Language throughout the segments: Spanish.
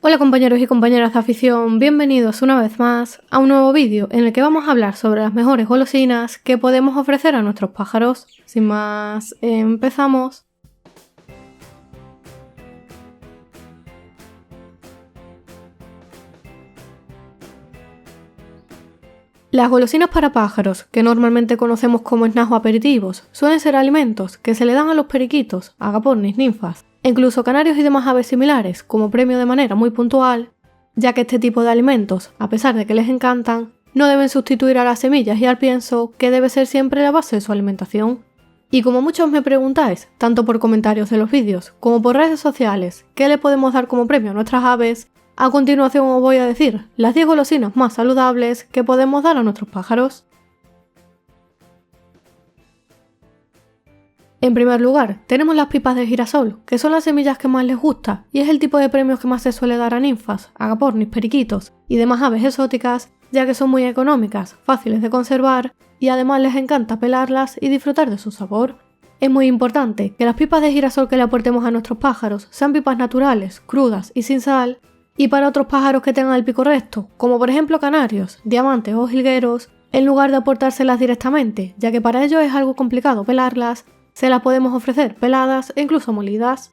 Hola compañeros y compañeras de afición, bienvenidos una vez más a un nuevo vídeo en el que vamos a hablar sobre las mejores golosinas que podemos ofrecer a nuestros pájaros. Sin más, empezamos. Las golosinas para pájaros, que normalmente conocemos como snacks o aperitivos, suelen ser alimentos que se le dan a los periquitos, agapornis, ninfas, e incluso canarios y demás aves similares como premio de manera muy puntual, ya que este tipo de alimentos, a pesar de que les encantan, no deben sustituir a las semillas y al pienso, que debe ser siempre la base de su alimentación. Y como muchos me preguntáis, tanto por comentarios de los vídeos como por redes sociales, ¿qué le podemos dar como premio a nuestras aves? A continuación os voy a decir las 10 golosinas más saludables que podemos dar a nuestros pájaros. En primer lugar, tenemos las pipas de girasol, que son las semillas que más les gusta y es el tipo de premios que más se suele dar a ninfas, agapornis, periquitos y demás aves exóticas, ya que son muy económicas, fáciles de conservar y además les encanta pelarlas y disfrutar de su sabor. Es muy importante que las pipas de girasol que le aportemos a nuestros pájaros sean pipas naturales, crudas y sin sal, y para otros pájaros que tengan el pico recto, como por ejemplo canarios, diamantes o jilgueros, en lugar de aportárselas directamente, ya que para ellos es algo complicado pelarlas, se las podemos ofrecer peladas e incluso molidas.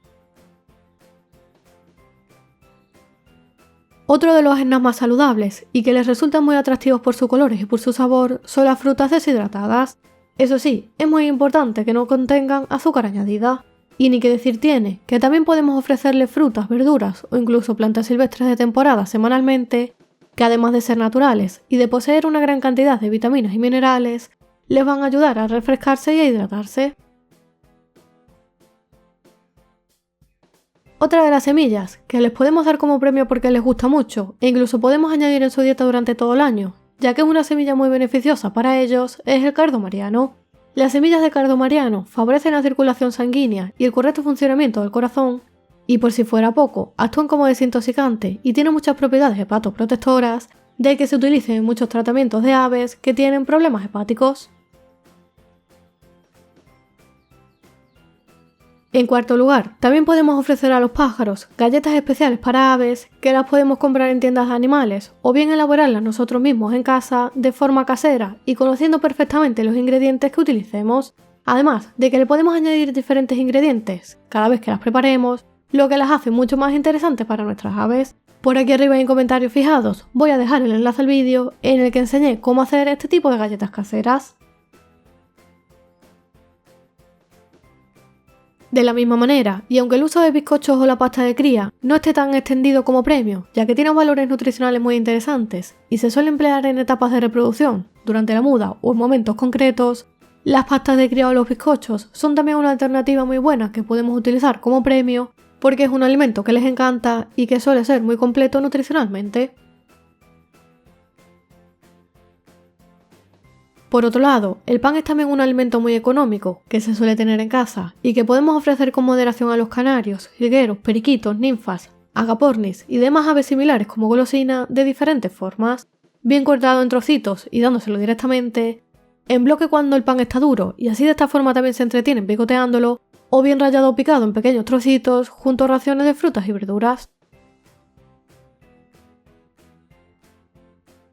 Otro de los snacks más saludables y que les resultan muy atractivos por sus colores y por su sabor son las frutas deshidratadas. Eso sí, es muy importante que no contengan azúcar añadida. Y ni que decir tiene, que también podemos ofrecerle frutas, verduras o incluso plantas silvestres de temporada semanalmente, que además de ser naturales y de poseer una gran cantidad de vitaminas y minerales, les van a ayudar a refrescarse y a hidratarse. Otra de las semillas, que les podemos dar como premio porque les gusta mucho, e incluso podemos añadir en su dieta durante todo el año, ya que es una semilla muy beneficiosa para ellos, es el cardo mariano. Las semillas de cardo mariano favorecen la circulación sanguínea y el correcto funcionamiento del corazón, y por si fuera poco, actúan como desintoxicante y tienen muchas propiedades hepatoprotectoras, de que se utilicen en muchos tratamientos de aves que tienen problemas hepáticos. En cuarto lugar, también podemos ofrecer a los pájaros galletas especiales para aves que las podemos comprar en tiendas de animales o bien elaborarlas nosotros mismos en casa de forma casera y conociendo perfectamente los ingredientes que utilicemos, además de que le podemos añadir diferentes ingredientes cada vez que las preparemos, lo que las hace mucho más interesantes para nuestras aves. Por aquí arriba en comentarios fijados voy a dejar el enlace al vídeo en el que enseñé cómo hacer este tipo de galletas caseras. De la misma manera, y aunque el uso de bizcochos o la pasta de cría no esté tan extendido como premio, ya que tiene valores nutricionales muy interesantes y se suele emplear en etapas de reproducción, durante la muda o en momentos concretos, las pastas de cría o los bizcochos son también una alternativa muy buena que podemos utilizar como premio porque es un alimento que les encanta y que suele ser muy completo nutricionalmente. Por otro lado, el pan es también un alimento muy económico que se suele tener en casa y que podemos ofrecer con moderación a los canarios, jilgueros, periquitos, ninfas, agapornis y demás aves similares como golosina de diferentes formas, bien cortado en trocitos y dándoselo directamente, en bloque cuando el pan está duro y así de esta forma también se entretienen picoteándolo, o bien rallado o picado en pequeños trocitos junto a raciones de frutas y verduras.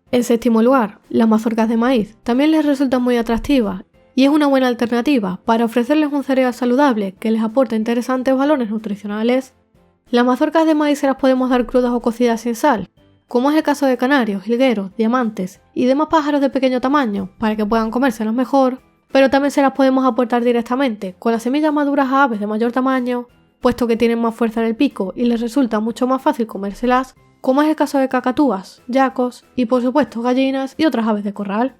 En séptimo lugar, las mazorcas de maíz también les resultan muy atractivas y es una buena alternativa para ofrecerles un cereal saludable que les aporta interesantes valores nutricionales. Las mazorcas de maíz se las podemos dar crudas o cocidas sin sal, como es el caso de canarios, jilgueros, diamantes y demás pájaros de pequeño tamaño para que puedan comérselas mejor, pero también se las podemos aportar directamente con las semillas maduras a aves de mayor tamaño, puesto que tienen más fuerza en el pico y les resulta mucho más fácil comérselas, como es el caso de cacatúas, yacos y por supuesto gallinas y otras aves de corral.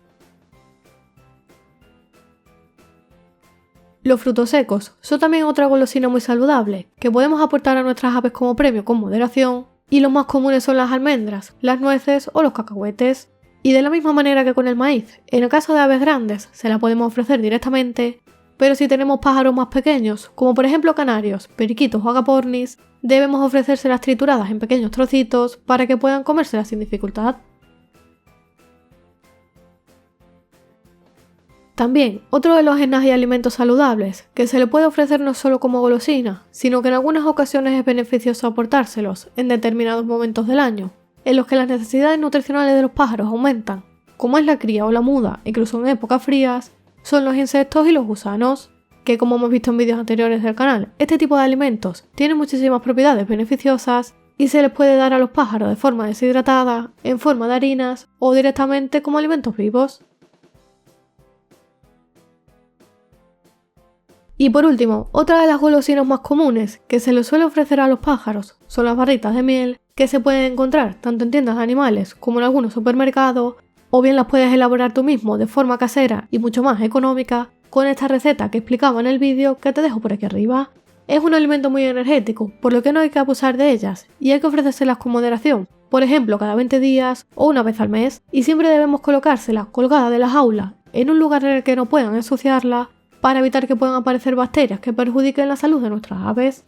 Los frutos secos son también otra golosina muy saludable que podemos aportar a nuestras aves como premio con moderación, y los más comunes son las almendras, las nueces o los cacahuetes. Y de la misma manera que con el maíz, en el caso de aves grandes se la podemos ofrecer directamente, pero si tenemos pájaros más pequeños, como por ejemplo canarios, periquitos o agapornis, debemos ofrecérselas trituradas en pequeños trocitos para que puedan comérselas sin dificultad. También, otro de los snacks y alimentos saludables que se le puede ofrecer no solo como golosina, sino que en algunas ocasiones es beneficioso aportárselos en determinados momentos del año, en los que las necesidades nutricionales de los pájaros aumentan, como es la cría o la muda, incluso en épocas frías, son los insectos y los gusanos, que como hemos visto en vídeos anteriores del canal, este tipo de alimentos tienen muchísimas propiedades beneficiosas y se les puede dar a los pájaros de forma deshidratada, en forma de harinas o directamente como alimentos vivos. Y por último, otra de las golosinas más comunes que se les suele ofrecer a los pájaros son las barritas de miel que se pueden encontrar tanto en tiendas de animales como en algunos supermercados, o bien las puedes elaborar tú mismo de forma casera y mucho más económica con esta receta que explicaba en el vídeo que te dejo por aquí arriba. Es un alimento muy energético, por lo que no hay que abusar de ellas y hay que ofrecérselas con moderación, por ejemplo cada 20 días o una vez al mes, y siempre debemos colocárselas colgadas de la jaula en un lugar en el que no puedan ensuciarla para evitar que puedan aparecer bacterias que perjudiquen la salud de nuestras aves.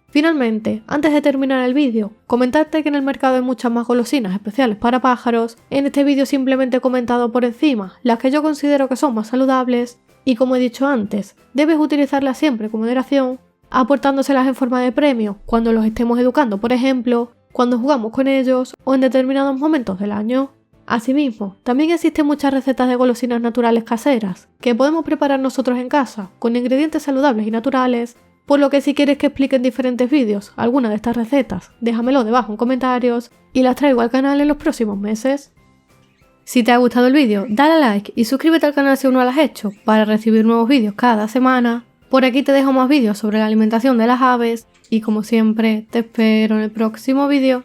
Finalmente, antes de terminar el vídeo, comentarte que en el mercado hay muchas más golosinas especiales para pájaros. En este vídeo simplemente he comentado por encima las que yo considero que son más saludables y, como he dicho antes, debes utilizarlas siempre con moderación, aportándoselas en forma de premio cuando los estemos educando, por ejemplo, cuando jugamos con ellos o en determinados momentos del año. Asimismo, también existen muchas recetas de golosinas naturales caseras que podemos preparar nosotros en casa con ingredientes saludables y naturales, por lo que si quieres que explique en diferentes vídeos alguna de estas recetas, déjamelo debajo en comentarios y las traigo al canal en los próximos meses. Si te ha gustado el vídeo, dale a like y suscríbete al canal si aún no lo has hecho para recibir nuevos vídeos cada semana. Por aquí te dejo más vídeos sobre la alimentación de las aves y como siempre te espero en el próximo vídeo.